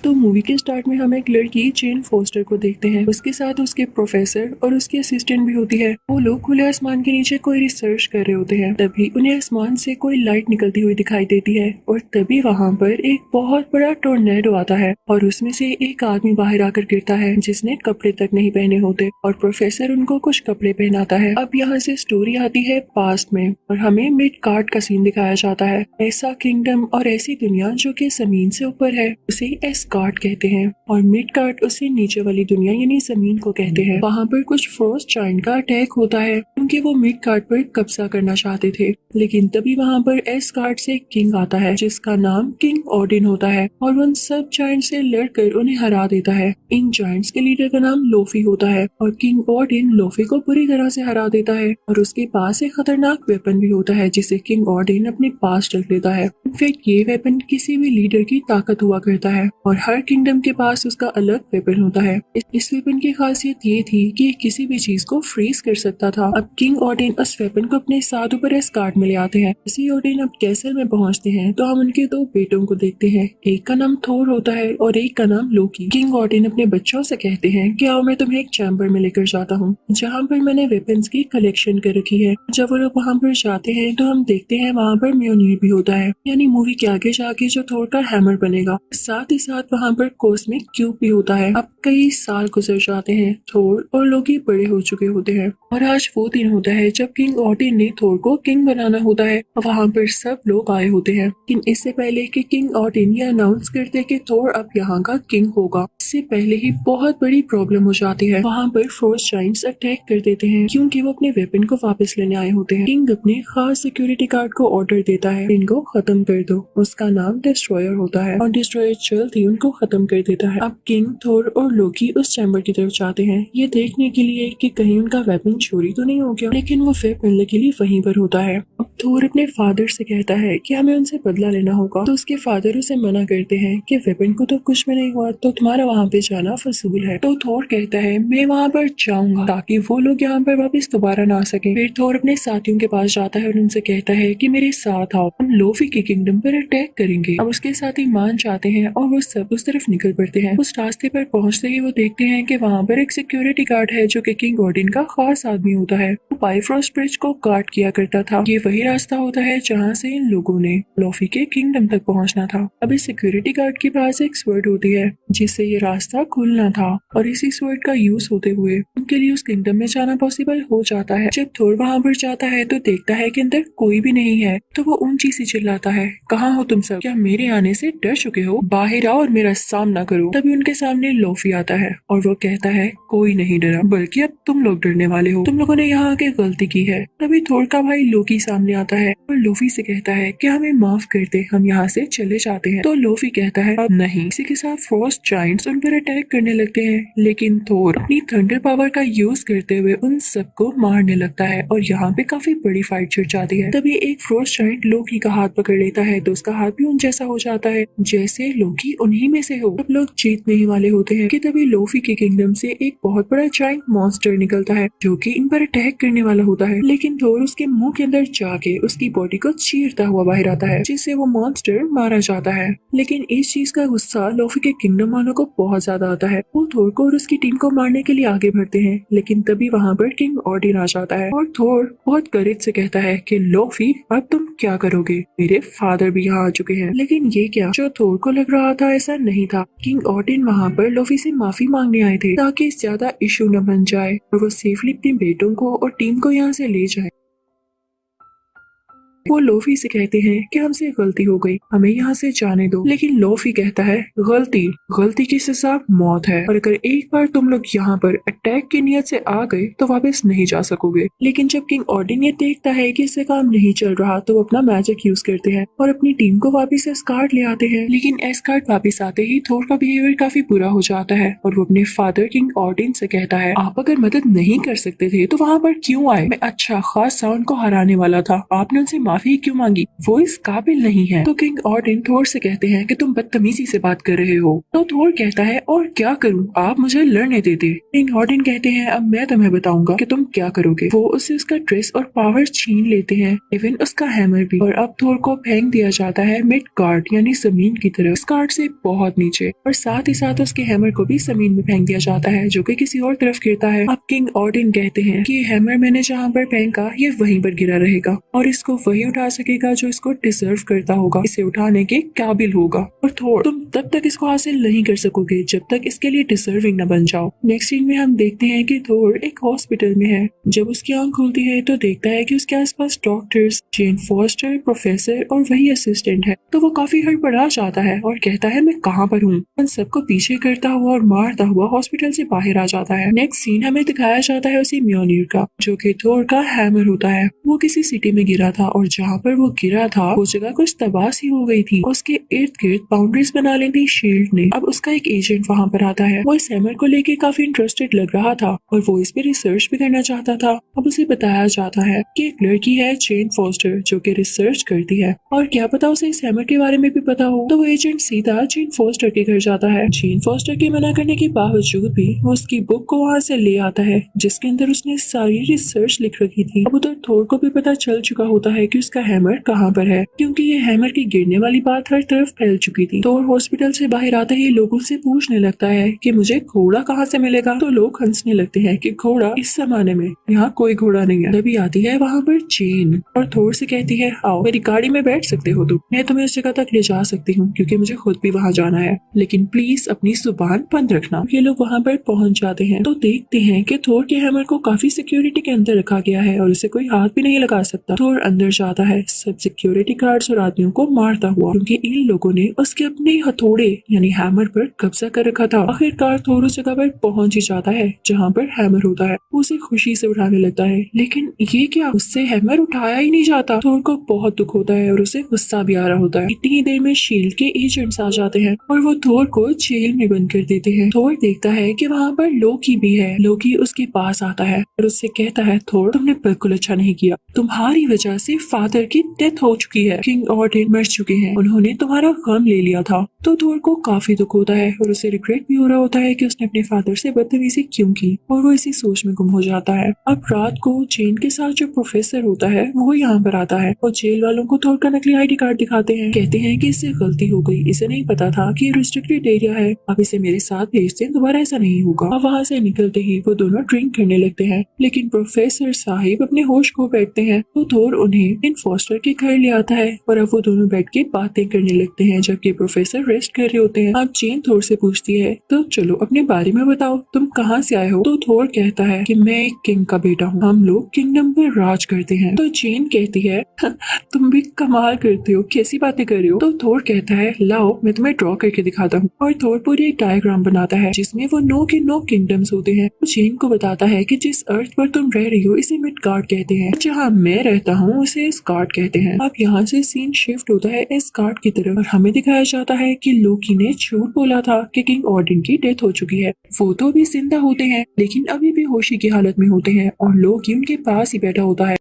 तो मूवी के स्टार्ट में हम एक लड़की जेन फोस्टर को देखते हैं। उसके साथ उसके प्रोफेसर और उसकी असिस्टेंट भी होती है। वो लोग खुले आसमान के नीचे कोई रिसर्च कर रहे होते हैं। तभी उन्हें आसमान से कोई लाइट निकलती हुई दिखाई देती है और तभी वहाँ पर एक बहुत बड़ा टोर्नेडो आता है और उसमें से एक आदमी बाहर आकर गिरता है जिसने कपड़े तक नहीं पहने होते और प्रोफेसर उनको कुछ कपड़े पहनाता है। अब यहाँ से स्टोरी आती है पास्ट में और हमें मिडगार्ड का सीन दिखाया जाता है। ऐसा किंगडम और ऐसी दुनिया जो कि जमीन से ऊपर है उसे एस्गार्ड कहते हैं और मिडगार्ड उसे नीचे वाली दुनिया यानी जमीन को कहते हैं। वहाँ पर कुछ फ्रोस्ट जायंट का अटैक होता है क्योंकि वो मिडगार्ड पर कब्जा करना चाहते थे, लेकिन तभी वहाँ पर एस्गार्ड से किंग आता है जिसका नाम किंग ओडिन होता है और उन सब जायंट से लड़कर उन्हें हरा देता है। इन जायंट्स के लीडर का नाम लोफी होता है और किंग ओडिन लोफी को पूरी तरह से हरा देता है और उसके पास एक खतरनाक वेपन भी होता है जिसे किंग ओडिन अपने पास रख लेता है। इनफैक्ट ये वेपन किसी भी लीडर की ताकत हुआ करता है और हर किंगडम के पास उसका अलग वेपन होता है। इस वेपन की खासियत ये थी कि किसी भी चीज को फ्रीज कर सकता था। अब किंग ओडिन उस वेपन को अपने साथ ऊपर एस्गार्ड में ले आते हैं। इसी ओडिन अब कैसल में पहुंचते हैं तो हम उनके दो बेटों को देखते हैं। एक का नाम थोर होता है और एक का नाम लोकी। किंग ओडिन अपने बच्चों से कहते हैं कि आओ मैं तुम्हें एक चैम्बर में लेकर जाता हूँ जहाँ पर मैंने वेपन्स की कलेक्शन कर रखी है। जब वो लोग वहाँ पर जाते हैं तो हम देखते हैं वहाँ पर म्योनिर भी होता है, यानी मूवी के आगे जाके जो थोर का हैमर बनेगा। साथ ही साथ वहाँ पर कॉस्मिक क्यूब भी होता है। अब कई साल गुजर जाते हैं, थोर और लोकी बड़े हो चुके होते हैं और आज वो दिन होता है जब किंग ओडिन ने थोर को किंग बनाना होता है। वहाँ पर सब लोग आए होते हैं, लेकिन इससे पहले कि किंग ओडिन ये अनाउंस करते कि थोर अब यहाँ का किंग होगा, इससे पहले ही बहुत बड़ी प्रॉब्लम हो जाती है। वहाँ पर फ्रोस्ट जायंट्स अटैक कर देते हैं क्योंकि वो अपने वेपन को वापस लेने आए होते हैं। किंग अपने खास सिक्योरिटी गार्ड को ऑर्डर देता है इनको खत्म कर दो। उसका नाम डिस्ट्रॉयर होता है और डिस्ट्रॉयर जल्द ही उनको खत्म कर देता है। अब किंग, थोर और लोकी उस चैम्बर की तरफ जाते हैं ये देखने के लिए कि कहीं उनका वेपन चोरी तो नहीं हो गया, लेकिन वो वेपन लकीली वहीं पर होता है। अब थोर अपने फादर से कहता है कि हमें उनसे बदला लेना होगा, तो उसके फादर उसे मना करते हैं कि वेपन को तो कुछ भी नहीं हुआ तो तुम्हारा वहाँ पे जाना फजूल है। तो थोर कहता है मैं वहाँ पर जाऊंगा ताकि वो लोग यहाँ पर वापस दोबारा ना आ सके। फिर थोर अपने साथियों के पास जाता है और उनसे कहता है कि मेरे साथ आओ, हम लोफी के किंगडम पर अटैक करेंगे। अब उसके साथी मान जाते हैं और वो सब उस तरफ निकल पड़ते हैं। उस रास्ते पर पहुंचते ही वो देखते हैं कि वहाँ पर एक सिक्योरिटी गार्ड है जो कि किंग ओडिन का खास आदमी होता है। वो बाइफ्रोस्ट ब्रिज को गार्ड किया करता था। ये वही रास्ता होता है जहाँ से इन लोगों ने लोफी के किंगडम तक पहुँचना था। अब इस सिक्योरिटी गार्ड के पास एक स्वर्ड होती है जिससे ये रास्ता खुलना था और इसी स्वर्ड का यूज होते हुए उनके लिए उस किंगडम में जाना पॉसिबल हो जाता है। जब थोर वहाँ पर जाता है तो देखता है कि अंदर कोई भी नहीं है, तो वो ऊंची सी चिल्लाता है, कहाँ हो तुम सब? क्या मेरे आने से डर चुके हो? बाहर आओ और मेरा सामना करो। तभी उनके सामने लोफी आता है और वो कहता है कोई नहीं डरा, बल्कि अब तुम लोग डरने वाले हो, तुम लोगों ने यहाँ आके गलती की है। तभी थोर का भाई लोकी सामने आता है और लोफी से कहता है कि हमें माफ कर दे, हम यहाँ से चले जाते हैं। तो लोफी कहता है अब नहीं। इसी के साथ फ्रोस्ट जायंट्स उन पर अटैक करने लगते हैं, लेकिन थोर अपनी थंडर पावर का यूज करते हुए उन सबको मारने लगता है और यहाँ पे काफी बड़ी फाइट छिड़ जाती है। तभी एक फ्रोस्ट जायंट लोकी का हाथ पकड़ लेता है तो उसका हाथ भी उन जैसा हो जाता है जैसे लोकी उन्हीं में से हो। सब लोग जीतने ही वाले होते हैं कि तभी लोफी के किंगडम से एक बहुत बड़ा जायंट मॉन्स्टर निकलता है जो कि इन पर अटैक करने वाला होता है, लेकिन थोर उसके मुंह के अंदर जाके उसकी बॉडी को चीरता हुआ बाहर आता है जिससे वो मॉन्स्टर मारा जाता है। लेकिन इस चीज का गुस्सा लोफी के किंगडम वालों को बहुत ज्यादा आता है। वो थोर को और उसकी टीम को मारने के लिए आगे बढ़ते हैं, लेकिन तभी वहाँ पर किंग ओडिन आ जाता है और थोर बहुत करेज से कहता है कि लोफी अब तुम क्या करोगे? मेरे फादर भी यहाँ आ चुके हैं। लेकिन ये क्या, जो थोर को लग रहा था ऐसा नहीं था। किंग ओडिन वहाँ पर लोफी से माफी मांगने आए थे ताकि ज्यादा इशू न बन जाए और वो सेफली अपने बेटों को और टीम को यहाँ से ले जाए। वो लोफी से कहते हैं कि हमसे गलती हो गई, हमें यहाँ से जाने दो, लेकिन लोफी कहता है गलती गलती की सजा मौत है और अगर एक बार तुम लोग यहाँ पर अटैक की नियत से आ गए तो वापस नहीं जा सकोगे। लेकिन जब किंग ओडिन ये देखता है कि इससे काम नहीं चल रहा तो वो अपना मैजिक यूज करते हैं और अपनी टीम को वापस एस्गार्ड ले आते हैं। लेकिन एस्गार्ड वापस आते ही थोर का बिहेवियर काफी बुरा हो जाता है और वो अपने फादर किंग ओडिन से कहता है आप अगर मदद नहीं कर सकते थे तो वहाँ पर क्यों आए? मैं अच्छा खासा उनको हराने वाला था, आपने उनसे माफी क्यों मांगी, वो इस काबिल नहीं है। तो किंग ऑर्डन थोर से कहते हैं कि तुम बदतमीजी से बात कर रहे हो। तो थोर कहता है और क्या करूं, आप मुझे लड़ने देते। किंग ऑर्डन कहते हैं अब मैं तुम्हें बताऊंगा कि तुम क्या करोगे। वो उससे उसका ड्रेस और पावर छीन लेते हैं, इवन उसका हैमर भी। और अब थोर को फेंक दिया जाता है मिड गार्ड यानी जमीन की तरफ, इस गार्ड से बहुत नीचे, और साथ ही साथ उसके हैमर को भी जमीन में फेंक दिया जाता है जो कि किसी और तरफ गिरता है। अब किंग ऑर्डन कहते हैं कि हैमर मैंने जहाँ पर फेंका ये वहीं पर गिरा रहेगा और इसको वही उठा सकेगा जो इसको डिजर्व करता होगा, इसे उठाने के काबिल होगा। और थोर तुम तब तक इसको हासिल नहीं कर सकोगे जब तक इसके लिए डिजर्विंग न बन जाओ। नेक्स्ट सीन में हम देखते हैं कि थोर एक हॉस्पिटल में है। जब उसकी आंख खुलती है तो देखता है कि उसके आसपास डॉक्टर्स, जेन फॉस्टर, प्रोफेसर और वही असिस्टेंट है। तो वो काफी हड़बड़ा जाता है और कहता है मैं कहाँ पर हूँ। उन सबको पीछे करता हुआ और मारता हुआ हॉस्पिटल से बाहर आ जाता है। नेक्स्ट सीन हमें दिखाया जाता है उसी म्योनिर का जो कि थोर का हैमर होता है। वो किसी सिटी में गिरा था और जहाँ पर वो गिरा था वो जगह कुछ तबाह सी हो गई थी। उसके इर्द गिर्द बाउंड्रीज बना ली थी शील्ड ने। अब उसका एक एजेंट वहाँ पर आता है। वो इस हैमर को लेके काफी इंटरेस्टेड लग रहा था और वो इस पे रिसर्च भी करना चाहता था। अब उसे बताया जाता है कि एक लड़की है जेन फॉस्टर जो कि रिसर्च करती है और क्या पता उसे इस हैमर के बारे में भी पता हो। तो वो एजेंट सीधा जेन फॉस्टर के घर जाता है। जेन फॉस्टर के मना करने के बावजूद भी वो उसकी बुक को वहाँ से ले आता है जिसके अंदर उसने सारी रिसर्च लिख रखी थी। अब उधर थोर को भी पता चल चुका होता है कि उसका हैमर कहाँ पर है क्योंकि ये हैमर की गिरने वाली बात हर तरफ फैल चुकी थी। थोर हॉस्पिटल से बाहर आते ही लोगों से पूछने लगता है कि मुझे घोड़ा कहाँ से मिलेगा। तो लोग हंसने लगते हैं कि घोड़ा इस जमाने में यहाँ कोई घोड़ा नहीं है। तभी आती है वहाँ पर जेन और थोर से कहती है आओ मेरी गाड़ी में बैठ सकते हो तुम, मैं तुम्हें इस जगह तक ले जा सकती हूँ क्योंकि मुझे खुद भी वहाँ जाना है, लेकिन प्लीज अपनी जुबान बंद रखना। ये लोग वहाँ पर पहुँच जाते हैं तो देखते हैं कि थोर के हैमर को काफी सिक्योरिटी के अंदर रखा गया है और उसे कोई हाथ भी नहीं लगा सकता। थोर अंदर जाता है सब सिक्योरिटी गार्ड्स और आदमियों को मारता हुआ क्योंकि इन लोगों ने उसके अपने हथौड़े यानी हैमर पर कब्जा कर रखा था। आखिरकार थोर उस जगह पर पहुंच ही जाता है जहाँ पर हैमर होता है। उसे खुशी से उठाने लगता है लेकिन ये क्या, उससे हैमर उठाया ही नहीं जाता। थोर को बहुत दुख होता है और उसे गुस्सा भी आ रहा होता है। इतनी ही देर में शील्ड के एजेंट्स आ जाते हैं और वो थोर को जेल में बंद कर देते हैं। थोर देखता है कि वहाँ पर लोकी भी है। लोकी उसके पास आता है और उससे कहता है थोर तुमने बिल्कुल अच्छा नहीं किया, तुम्हारी वजह से फादर की डेथ हो चुकी है, किंग ऑर्डन मर चुके हैं, उन्होंने तुम्हारा गम ले लिया था। तो थोर को काफी दुख होता है और उसे रिग्रेट भी हो रहा होता है कि उसने अपने फादर से बदतमीजी क्यों की और वो इसी सोच में गुम हो जाता है। अब रात को जेन के साथ जो प्रोफेसर होता है वो यहाँ पर आता है और जेल वालों को थोर का नकली ID कार्ड दिखाते हैं। कहते हैं कि इससे गलती हो गई, इसे नहीं पता था कि ये रिस्ट्रिक्टेड एरिया है, अब इसे मेरे साथ भेज दें, दोबारा ऐसा नहीं होगा। अब वहाँ से निकलते ही वो दोनों ड्रिंक करने लगते हैं लेकिन प्रोफेसर साहिब अपने होश खो बैठते हैं तो थोर उन्हें इन फॉस्टर के घर ले आता है और अब वो दोनों बैठ के बातें करने लगते हैं जबकि प्रोफेसर रेस्ट कर रहे होते हैं। अब जेन थोर से पूछती है तो चलो अपने बारे में बताओ, तुम कहाँ से आए हो। तो थोर कहता है कि मैं एक किंग का बेटा हूँ, हम लोग किंगडम पर राज करते हैं। तो जेन कहती है तुम भी कमाल करते हो, कैसी बातें कर रहे हो। तो थोर कहता है लाओ मैं तुम्हें ड्रॉ करके दिखाता हूँ और थोर पूरी एक डायग्राम बनाता है जिसमें वो 9 के 9 किंगडम्स होते हैं। तो जेन को बताता है कि जिस अर्थ पर तुम रह रही हो इसे मिडगार्ड कहते हैं, जहाँ मैं रहता हूँ उसे एस्गार्ड कहते हैं। अब यहाँ से सीन शिफ्ट होता है एस्गार्ड की तरफ और हमें दिखाया जाता है कि लोकी ने झूठ बोला था कि किंग ऑर्डन की डेथ हो चुकी है। वो तो अभी जिंदा होते हैं लेकिन अभी भी होशी की हालत में होते हैं और लोकी उनके पास ही बैठा होता है।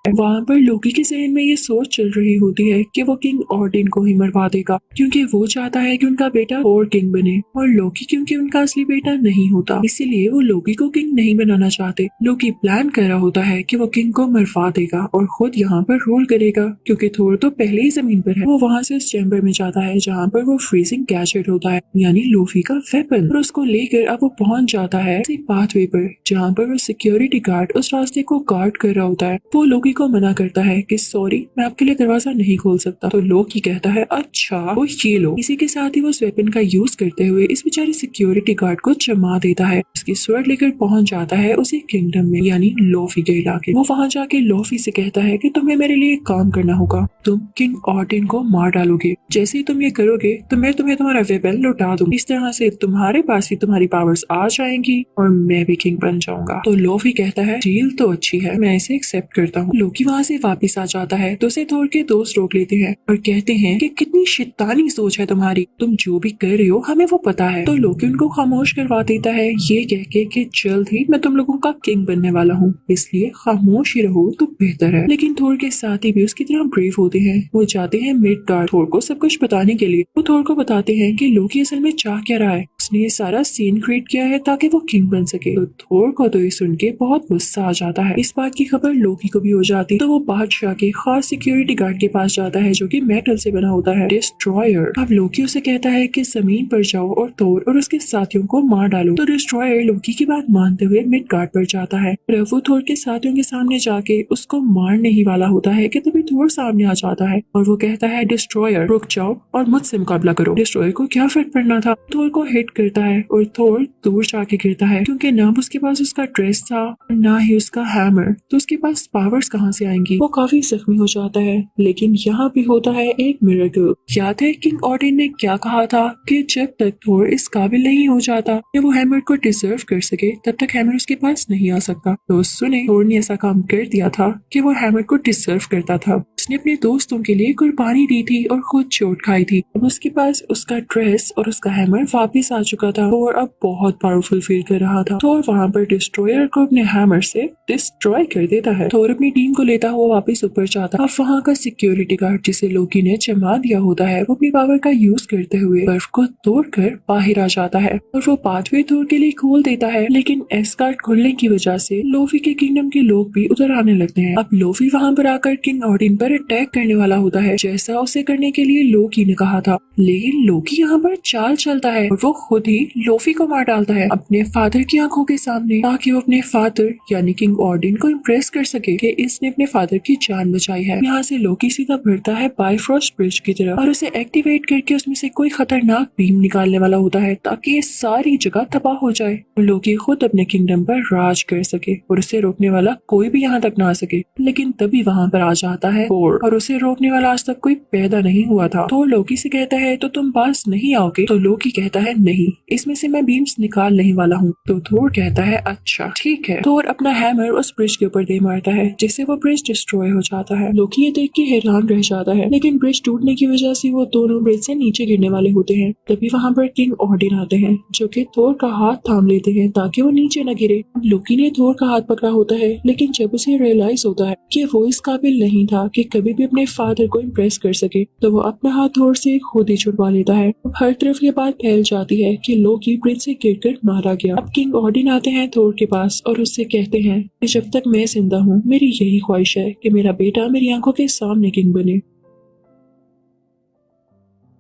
वहाँ पर लोकी के जहन में ये सोच चल रही होती है कि वो किंग ऑर्डन को ही मरवा देगा क्योंकि वो चाहता है कि उनका बेटा और किंग बने और लोकी क्योंकि उनका असली बेटा नहीं होता इसीलिए वो लोकी को किंग नहीं बनाना चाहते। लोकी प्लान कर रहा होता है कि वो किंग को मरवा देगा और खुद यहाँ पर रूल करेगा क्योंकि थोर तो पहले ही जमीन पर है। वो वहाँ से उस चैम्बर में जाता है जहाँ पर वो फ्रीजिंग गैजेट होता है यानी लोफी का वेपन और उसको लेकर अब वो पहुंच जाता है उसी पाथवे पर जहाँ पर वो सिक्योरिटी गार्ड उस रास्ते को गार्ड कर रहा होता है। वो लोकी को मना करता है कि सॉरी मैं आपके लिए दरवाजा नहीं खोल सकता। तो लोकी कहता है अच्छा वो ये लो। इसी के साथ ही वो उस वेपन का यूज करते हुए इस बेचारे सिक्योरिटी गार्ड को जमा देता है। उसकी स्वर्ड लेकर पहुंच जाता है उसी किंगडम में यानी लोफी के इलाके। वो वहां जाके लोफी से कहता है कि तुम्हें मेरे लिए एक काम करना होगा, तुम किंग ऑर्डन को मार डालोगे। जैसे ही तुम ये करोगे तो मैं तुम्हें तुम्हारा वेपन लौटा दूंगी। इस तरह से तुम्हारे पास ही तुम्हारी पावर्स आ जाएंगी और मैं भी किंग बन जाऊंगा। तो लोफी कहता है डील तो अच्छी है, मैं इसे एक्सेप्ट करता हूँ। लोकी वहाँ से वापस आ जाता है तो उसे थोर के दोस्त रोक लेते हैं और कहते हैं कि कितनी शैतानी सोच है तुम्हारी, तुम जो भी कर रहे हो हमें वो पता है। तो लोकी उनको खामोश करवा देता है ये कह के कि जल्द ही मैं तुम लोगों का किंग बनने वाला हूँ, इसलिए खामोश ही रहो तो बेहतर है। लेकिन थोर के साथी भी उसकी तरह ब्रेव होते हैं। वो जाते हैं मिडगार्ड थोर को सब कुछ बताने के लिए। वो थोर को बताते हैं कि लोकी असल में चाह क्या रहा है, उसने ये सारा सीन क्रिएट किया है ताकि वो किंग बन सके। तो थोर को तो ये सुन के बहुत गुस्सा आ जाता है। इस बात की खबर लोकी को भी हो जाती तो वो बादशाह के खास सिक्योरिटी गार्ड के पास जाता है जो कि मेटल से बना होता है, डिस्ट्रॉयर। अब लोकी उसे कहता है कि जमीन पर जाओ और थोर और उसके साथियों को मार डालो। तो डिस्ट्रॉयर लोकी की बात मानते हुए मिडगार्ड पर जाता है। वो थोर के साथियों के सामने जाके उसको मारने ही वाला होता है कि तभी थोर सामने आ जाता है और वो कहता है डिस्ट्रॉयर रुक जाओ और मुझसे मुकाबला करो। डिस्ट्रॉयर को क्या फर्क पड़ना था, थोर को हिट करता है और थोर दूर जाके गिरता है क्योंकि ना उसके पास उसका ड्रेस था और ना ही उसका हैमर, तो उसके पास पावर्स कहाँ से आएंगी। वो काफी जख्मी हो जाता है। लेकिन यहाँ भी होता है एक मिरेकल। याद है किंग ऑडिन ने क्या कहा था कि जब तक थोर इस काबिल नहीं हो जाता कि वो हैमर को डिजर्व कर सके तब तक हैमर उसके पास नहीं आ सकता। तो सुने थोर ने ऐसा काम कर दिया था कि वो हैमर को डिजर्व करता था। उसने अपने दोस्तों के लिए कुर्बानी दी थी और खुद चोट खाई थी। अब उसके पास उसका ड्रेस और उसका हैमर वापस आ चुका था और अब बहुत पावरफुल फील कर रहा था। थोर वहाँ पर डिस्ट्रॉयर को अपने हैमर से डिस्ट्रॉय कर देता है। थोर अपनी टीम को लेता हुआ वापस ऊपर जाता। अब वहाँ का सिक्योरिटी गार्ड जिसे लोकी ने जमा दिया होता है वो अपनी पावर का यूज करते हुए बर्फ को तोड़कर बाहर आ जाता है और वो पाथवे थोर के लिए खोल देता है। लेकिन एस्गार्ड खुलने की वजह से लोफी के किंगडम के लोग भी उधर आने लगते हैं। अब लोफी वहाँ पर आकर किंग ऑडिन पर अटैक करने वाला होता है जैसा उसे करने के लिए लोकी ने कहा था। लेकिन लोकी यहाँ पर चाल चलता है और वो खुद ही लोफी को मार डालता है अपने फादर की आंखों के सामने ताकि वो अपने फादर यानी किंग ऑडिन को इम्प्रेस कर सके कि इसने अपने फादर की जान बचाई है। यहाँ से लोकी सीधा बढ़ता है बाइफ्रॉस्ट ब्रिज की तरफ और उसे एक्टिवेट करके उसमें से कोई खतरनाक बीम निकालने वाला होता है ताकि ये सारी जगह तबाह हो जाए और लोकी खुद अपने किंगडम पर राज कर सके और उसे रोकने वाला कोई भी यहाँ तक ना आ सके। लेकिन तभी वहाँ पर आ जाता है थोर और उसे रोकने वाला आज तक कोई पैदा नहीं हुआ था। थोर लोकी से कहता है तो तुम पास नहीं आओगे। तो लोकी कहता है नहीं, इसमें से मैं बीम्स निकाल नहीं वाला हूँ। तो थोर कहता है अच्छा ठीक है। थोर अपना हैमर उस ब्रिज के ऊपर दे मारता है जिससे वो ब्रिज डिस्ट्रॉय हो जाता है। लोकी ये देख के हैरान रह जाता है लेकिन ब्रिज टूटने की वजह से वो दोनों ब्रिज से नीचे गिरने वाले होते हैं। तभी वहाँ पर किंग ऑडिन आते हैं जो कि थोर का हाथ थाम लेते हैं ताकि वो नीचे न गिरे। लोकी ने थोर का हाथ पकड़ा होता है लेकिन जब उसे रियलाइज होता है कि वो इस काबिल नहीं था कि कभी भी अपने फादर को इम्प्रेस कर सके तो वो अपना हाथ थोर से खुद ही छुड़वा लेता है। अब हर तरफ ये बात फैल जाती है कि लोकी ब्रिज से गिरकर मारा गया। अब किंग ऑडिन आते हैं थोर के पास और उससे कहते हैं कि जब तक मैं जिंदा हूँ मेरी यही ख्वाहिश है कि मेरा बेटा मेरी आंखों के सामने किंग बने।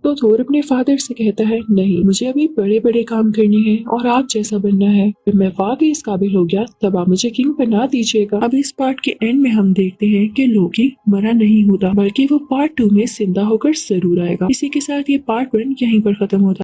तो थोर अपने फादर से कहता है नहीं, मुझे अभी बड़े बड़े काम करने हैं और आप जैसा बनना है। जब मैं वाकई इस काबिल हो गया तब आप मुझे किंग बना दीजिएगा। अब इस पार्ट के एंड में हम देखते हैं कि लोकी मरा नहीं होता बल्कि वो पार्ट 2 में जिंदा होकर जरूर आएगा। इसी के साथ ये पार्ट 1 यहीं पर खत्म होता है।